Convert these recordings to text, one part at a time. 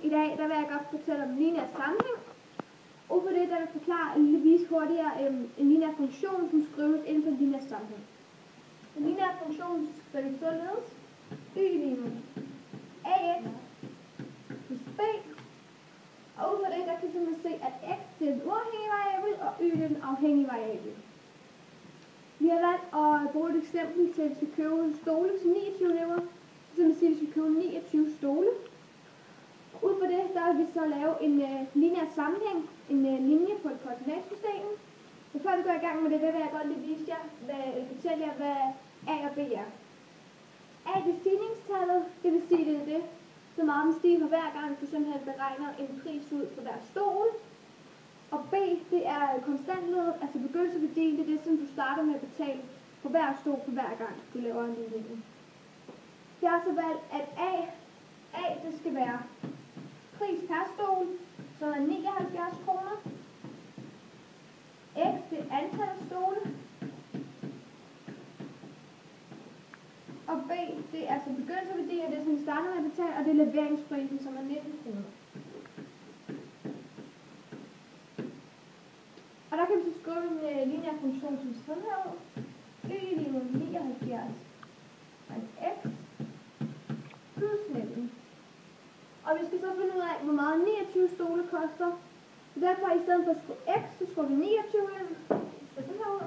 I dag der vil jeg godt fortælle om lineær sammenhæng. Og for det der vil jeg forklare en lille vis hurtigere en lineær funktion, som skrives inden for en lineær sammenhæng. En lineær funktion skrives således y lig ax plus b. Og ud fra det der kan man se, at x det er en uafhængig variabel, og y det er en afhængig variabel. Vi har valgt at bruge et eksempel til, at vi skal købe stole til 29 elever. Så vil sige, at vi skal købe 29 stole. Ud fra det, der vil vi så lave en lineær sammenhæng, en linje på et koordinatsystem. Men før vi går i gang med det, vil jeg godt lige vise jer, fortælle jer, hvad A og B er. A det er stigningstallet, det vil sige, det er det, så meget den stiger hver gang, du simpelthen beregner en pris ud for hver stol. Og B, det er konstantledet, altså begyndelseværdien, det er det, som du starter med at betale for hver stol for hver gang, du laver en ligning. Jeg har så valgt, at A det skal være pris per stol, som er 79 kroner. X det er antal stole. Og B det er altså begyndelseværdien, det er som vi starter med at betale, og det er leveringsprisen, som er 19 kroner. Og der kan vi så skrive en lineær funktion som sådan her. Y lig 79 x plus 19. Og vi skal så finde ud af, hvor meget 29 stole koster. Så derfor i stedet for at skrive x, så skriver vi 29 ind. Så sådan her ud.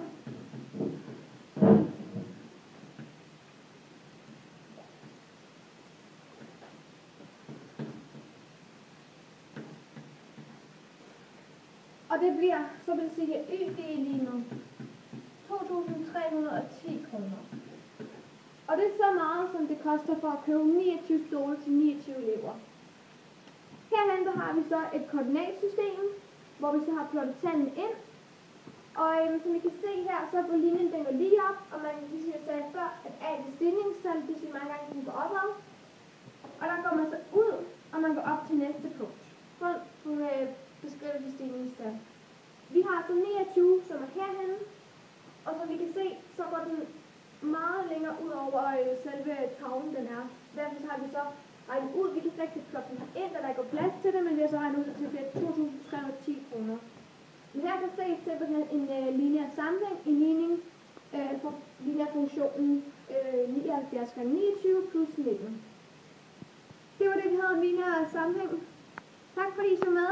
Og det bliver, så vil det sige, at y det er lige nu 2.310 kroner. Og det er så meget, som det koster for at købe 29 stole til 29 elever. Herhen der har vi så et koordinatsystem, hvor vi så har plottet tallene ind. Og som I kan se her, så går linjen den går lige op, og man kan sige, at jeg sagde før, at A det er stigningstal, det siger mange gange, at den går opad. Og der går man så ud, og man går op til næste punkt. Kun beskrivelse stigningstal. Vi har så 29, som er herhenne, og som vi kan se, så går den meget længere ud over selve tavlen, den er. Derfor har vi så regnet ud, vi kan ikke plotte den ind, da der ikke er plads til det, men vi har så regnet ud, at det bliver 2.310 kroner. Men her kan se simpelthen en lineær sammenhæng, en ligning for lineær funktionen 79 gange 29 plus 19. Det var det, vi havde en lineær sammenhæng. Tak fordi I så med.